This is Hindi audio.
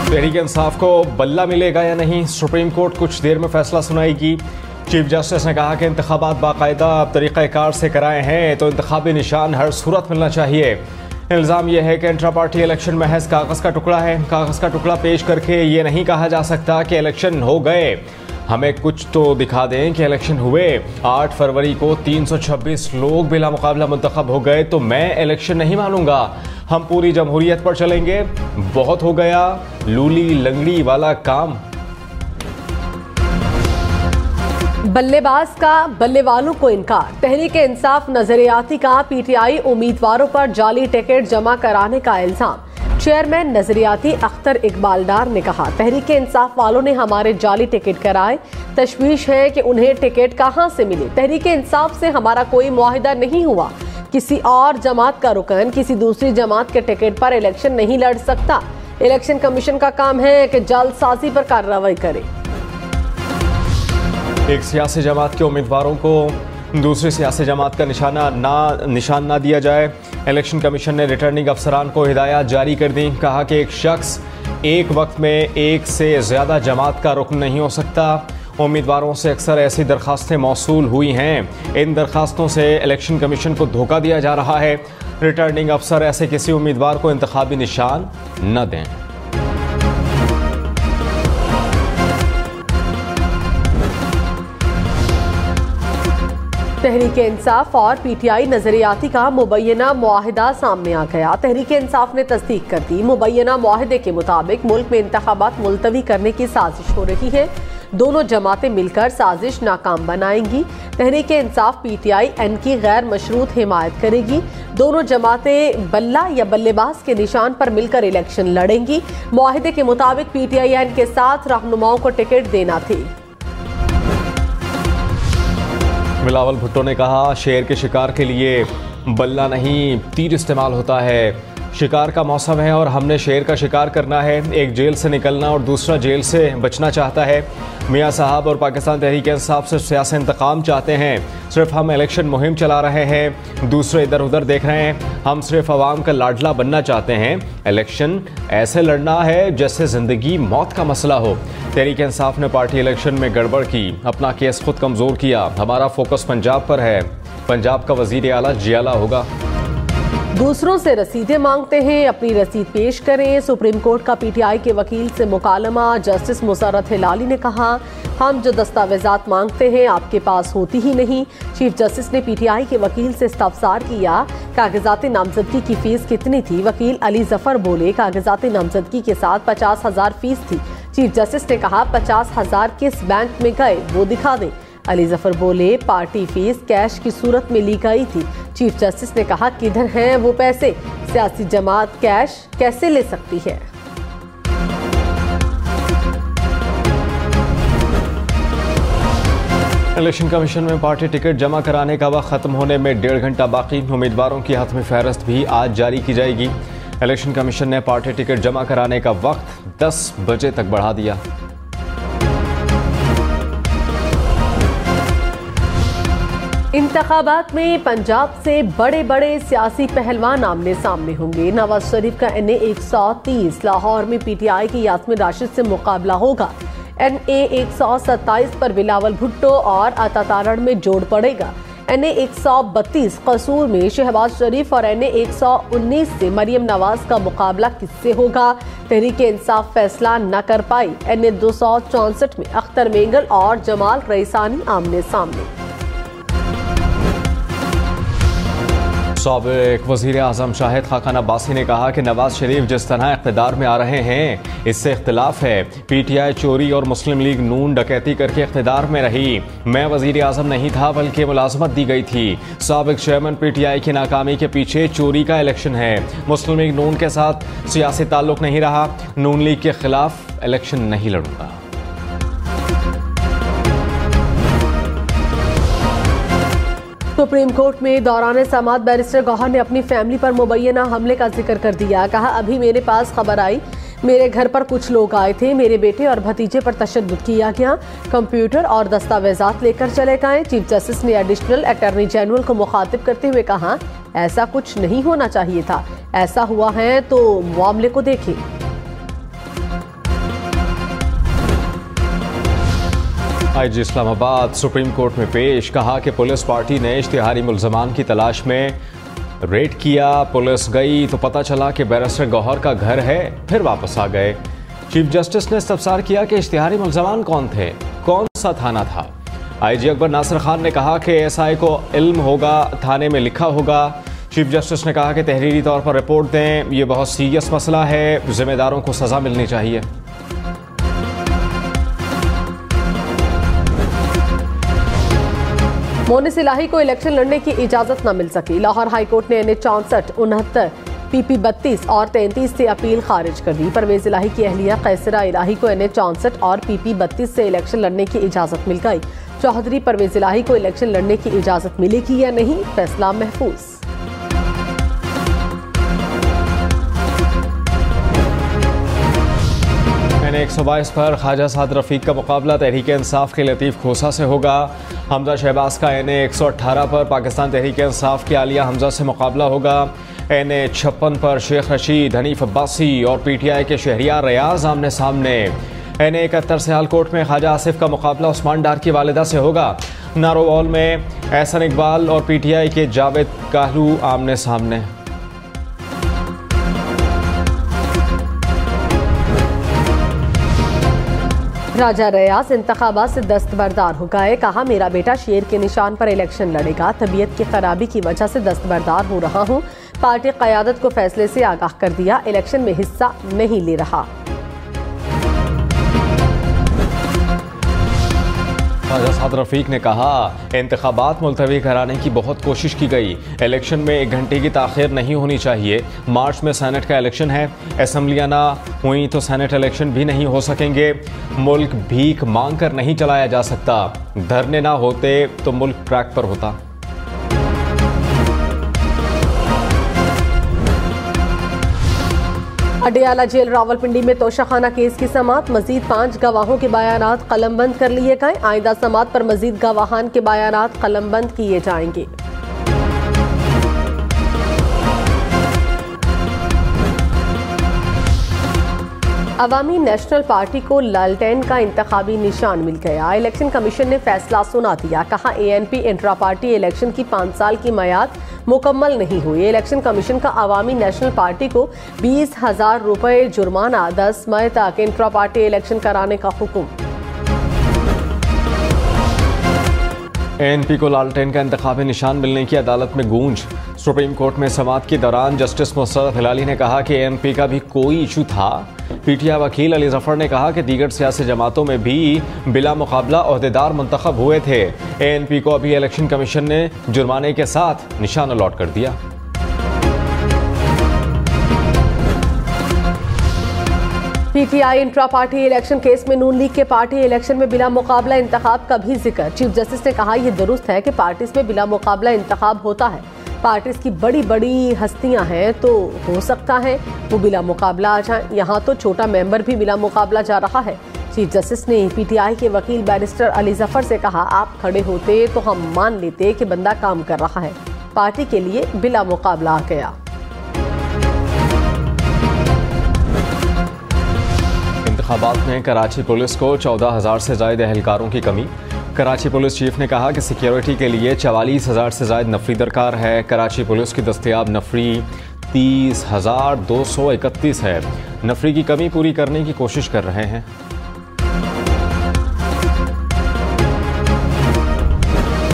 तहरीक इंसाफ को बल्ला मिलेगा या नहीं, सुप्रीम कोर्ट कुछ देर में फैसला सुनाएगी। चीफ जस्टिस ने कहा कि इंतखाबात बाकायदा तरीक़ाकार से कराए हैं तो इंतखाबी निशान हर सूरत मिलना चाहिए। इल्ज़ाम यह है कि इंट्रा पार्टी इलेक्शन महज कागज़ का टुकड़ा है। कागज़ का टुकड़ा पेश करके ये नहीं कहा जा सकता कि इलेक्शन हो गए। हमें कुछ तो दिखा दें कि इलेक्शन हुए। 8 फरवरी को 326 लोग बिला मुकाबला मुंतखब हो गए तो मैं इलेक्शन नहीं मानूंगा। हम पूरी जमहूरियत पर चलेंगे। बहुत हो गया लूली लंगड़ी वाला काम। बल्लेबाज का बल्ले वालों को इनकार। तहरीक इंसाफ नजरियाती का पीटीआई उम्मीदवारों पर जाली टिकट जमा कराने का इल्जाम। चेयरमैन नजरियाती अख्तर इकबाल डार ने कहा, तहरीक इंसाफ वालों ने हमारे जाली टिकट कराए। तशवीश है कि उन्हें टिकट कहां से मिले। तहरीक इंसाफ से हमारा कोई मुआहिदा नहीं हुआ। किसी और जमात का रुकन किसी दूसरी जमात के टिकट पर इलेक्शन नहीं लड़ सकता। इलेक्शन कमीशन का काम है कि जल्दसाजी पर कार्रवाई करे। एक सियासी जमात के उम्मीदवारों को दूसरी सियासी जमात का निशान ना दिया जाए। इलेक्शन कमीशन ने रिटर्निंग अफसरान को हिदायत जारी कर दी। कहा कि एक शख्स एक वक्त में एक से ज़्यादा जमात का रुकन नहीं हो सकता। उम्मीदवारों से अक्सर ऐसी दरखास्तें मौसूल हुई हैं। इन दरखास्तों से इलेक्शन कमीशन को धोखा दिया जा रहा है। रिटर्निंग अफसर ऐसे किसी उम्मीदवार को इंतखाबी निशान न दें। तहरीक इंसाफ और पीटीआई नजरियाती का मुबैना मुआहिदा सामने आ गया। तहरीक इंसाफ ने तस्दीक कर दी। मुबैना मुआहिदे के मुताबिक मुल्क में इंतखाबात मुलतवी करने की साजिश हो रही है। दोनों जमातें मिलकर साजिश नाकाम बनाएंगी। तहरीक इंसाफ पीटीआई एन की गैर मशरूत हिमायत करेगी। दोनों जमातें बल्ला या बल्लेबाज के निशान पर मिलकर इलेक्शन लड़ेंगी। मुआहिदे के मुताबिक पीटीआई एन के 7 रहनुमाओं को टिकट देना थी। बिलावल भुट्टो ने कहा, शेर के शिकार के लिए बल्ला नहीं तीर इस्तेमाल होता है। शिकार का मौसम है और हमने शेर का शिकार करना है। एक जेल से निकलना और दूसरा जेल से बचना चाहता है। मियां साहब और पाकिस्तान तहरीक इंसाफ से सियासी इंतकाम चाहते हैं। सिर्फ हम इलेक्शन मुहिम चला रहे हैं, दूसरे इधर उधर देख रहे हैं। हम सिर्फ आवाम का लाडला बनना चाहते हैं। इलेक्शन ऐसे लड़ना है जैसे जिंदगी मौत का मसला हो। तहरीक इंसाफ ने पार्टी इलेक्शन में गड़बड़ की, अपना केस खुद कमजोर किया। हमारा फोकस पंजाब पर है। पंजाब का वजीर आला जियाला होगा। दूसरों से रसीदें मांगते हैं, अपनी रसीद पेश करें। सुप्रीम कोर्ट का पीटीआई के वकील से मुकालमा। जस्टिस मुसर्रत हिलाली ने कहा, हम जो दस्तावेजात मांगते हैं आपके पास होती ही नहीं। चीफ जस्टिस ने पीटीआई के वकील से इस्तफसार किया, कागजात नामजदगी की फीस कितनी थी। वकील अली जफर बोले, कागजात नामजदगी के साथ 50,000 फीस थी। चीफ जस्टिस ने कहा, 50,000 किस बैंक में गए वो दिखा दें। अली जफर बोले, पार्टी फीस कैश की सूरत में ली गई थी। चीफ जस्टिस ने कहा, किधर हैं वो पैसे। सियासी जमात कैश कैसे ले सकती है। इलेक्शन कमीशन में पार्टी टिकट जमा कराने का वक्त खत्म होने में 1.5 घंटा बाकी। उम्मीदवारों की हतमी फहरिस्त भी आज जारी की जाएगी। इलेक्शन कमीशन ने पार्टी टिकट जमा कराने का वक्त 10 बजे तक बढ़ा दिया। इंतखाबात में पंजाब से बड़े बड़े सियासी पहलवान आमने सामने होंगे। नवाज शरीफ का NA 130, लाहौर में पीटीआई की यास्मीन राशिद से मुकाबला होगा। NA 127 पर बिलावल भुट्टो और अता तारड़ में जोड़ पड़ेगा। NA 132 कसूर में शहबाज शरीफ और NA 119 से मरियम नवाज का मुकाबला किससे होगा। तहरीक इंसाफ फैसला न कर पाई। NA 264 में अख्तर मेंगल और जमाल रईसानी आमने सामने। साबिक वज़ीर आज़म शाहिद खाकान अब्बासी ने कहा कि नवाज शरीफ जिस तरह इक़्तिदार में आ रहे हैं इससे इख्तिलाफ है। पीटीआई चोरी और मुस्लिम लीग नून डकैती करके इख्तिदार में रही। मैं वज़ीर आज़म नहीं था बल्कि मुलाजमत दी गई थी। साबिक चेयरमैन पीटीआई की नाकामी के पीछे चोरी का इलेक्शन है। मुस्लिम लीग नून के साथ सियासी ताल्लुक नहीं रहा। नून लीग के खिलाफ इलेक्शन नहीं लड़ूंगा। सुप्रीम कोर्ट में दौरान समाअत बैरिस्टर गौहर ने अपनी फैमिली पर मुबैना हमले का जिक्र कर दिया। कहा, अभी मेरे पास खबर आई, मेरे घर पर कुछ लोग आए थे, मेरे बेटे और भतीजे पर तशद्दुद किया गया, कंप्यूटर और दस्तावेजात लेकर चले गए। चीफ जस्टिस ने एडिशनल अटॉर्नी जनरल को मुखातिब करते हुए कहा, ऐसा कुछ नहीं होना चाहिए था। ऐसा हुआ है तो मामले को देखें। IG इस्लामाबाद सुप्रीम कोर्ट में पेश, कहा कि पुलिस पार्टी ने इश्तिहारी मुल्ज़मान की तलाश में रेड किया। पुलिस गई तो पता चला कि बैरिस्टर गौहर का घर है, फिर वापस आ गए। चीफ जस्टिस ने इस्तफसार किया कि इश्तिहारी मुल्ज़मान कौन थे, कौन सा थाना था। IG अकबर नासिर खान ने कहा कि SI को इल्म होगा, थाने में लिखा होगा। चीफ जस्टिस ने कहा कि तहरीरी तौर पर रिपोर्ट दें, ये बहुत सीरियस मसला है, जिम्मेदारों को सज़ा मिलनी चाहिए। मोनिस इलाही को इलेक्शन लड़ने की इजाजत न मिल सकी। लाहौर हाईकोर्ट ने NH 64, 69, PP 32 और 33 से अपील खारिज कर दी। परवेज इलाही की अहलिया कैसरा इलाही को NH 64 और PP 32 से इलेक्शन लड़ने की इजाजत मिल गई। चौधरी परवेज इलाही को इलेक्शन लड़ने की इजाजत मिलेगी या नहीं, फैसला महफूज। NH 122 पर ख्वाजा साद रफीक का मुकाबला तहरीक इंसाफ के लतीफ़ खोसा से होगा। हमजा शहबाज का NH 118 पर पाकिस्तान तहरीक इंसाफ के आलिया हमजा से मुकाबला होगा। NH 56 पर शेख रशीद, हनीफ अब्बासी और PTI के शहरियार रियाज आमने सामने। NH 71 से हालकोट में ख्वाजा आसिफ का मुकाबला उस्मान डार की वालिदा से होगा। नारोवाल में एहसन इकबाल और PTI के जावेद काहलू आमने सामने। राजा रियाज इंतखाबात से दस्तबरदार हो गए, कहा मेरा बेटा शेर के निशान पर इलेक्शन लड़ेगा। तबीयत की खराबी की वजह से दस्तबरदार हो रहा हूँ। पार्टी क़यादत को फैसले से आगाह कर दिया, इलेक्शन में हिस्सा नहीं ले रहा। ख्वाजा साद रफीक ने कहा इंतखाबात मुलतवी कराने की बहुत कोशिश की गई, इलेक्शन में 1 घंटे की ताख़ीर नहीं होनी चाहिए। मार्च में सेनेट का इलेक्शन है, असम्बलियाँ ना हुई तो सेनेट इलेक्शन भी नहीं हो सकेंगे। मुल्क भीख मांग कर नहीं चलाया जा सकता, धरने ना होते तो मुल्क ट्रैक पर होता। अडियाला जेल रावलपिंडी में तोशाखाना केस की समाअत, मजीद 5 गवाहों के बयानात कलमबंद कर लिए गए। आइंदा समाअत पर मजीद गवाहान के बयानात कलमबंद किए जाएंगे। अवामी नेशनल पार्टी को लालटेन का इंतखाबी निशान मिल गया। इलेक्शन कमीशन ने फैसला सुना दिया, कहा ANP इंट्रा पार्टी इलेक्शन की 5 साल की मयाद मुकम्मल नहीं हुई। इलेक्शन कमीशन का अवामी नेशनल पार्टी को 20,000 रुपए जुर्माना, 10 मई तक इंट्रा पार्टी इलेक्शन कराने का हुक्म। ANP को लालटेन का इंतखाबी निशान मिलने की अदालत में गूंज। सुप्रीम कोर्ट में समाअत के दौरान जस्टिस मुसर्रत हिलाली ने कहा कि ANP का भी कोई इशू था। PTI वकील अली जफर ने कहा कि दीगर सियासी जमातों में भी बिला मुकाबला ओहदेदार मुंतखब हुए थे। ANP को अभी इलेक्शन कमीशन ने जुर्माने के साथ निशान अलॉट कर दिया। PTI intra party election case में नून लीग के पार्टी इलेक्शन में बिला मुकाबला इंतखाब का भी जिक्र। चीफ जस्टिस ने कहा यह दुरुस्त है कि पार्टीज में बिला मुकाबला इंतखाब होता है। पार्टीज की बड़ी बड़ी हस्तियां हैं तो हो सकता है वो बिला मुकाबला आ जाएं। यहाँ तो छोटा मेंबर भी बिला मुकाबला जा रहा है। चीफ जस्टिस ने PTI के वकील बैरिस्टर अली जफर से कहा आप खड़े होते तो हम मान लेते कि बंदा काम कर रहा है, पार्टी के लिए बिला मुकाबला आ गया। इंतखाबात में कराची पुलिस को 14,000 से ज़ायद एहलकारों की कमी। कराची पुलिस चीफ ने कहा कि सिक्योरिटी के लिए 44,000 से ज़ायद नफरी दरकार है। कराची पुलिस की दस्तयाब नफरी 30,231 है। नफरी की कमी पूरी करने की कोशिश कर रहे हैं।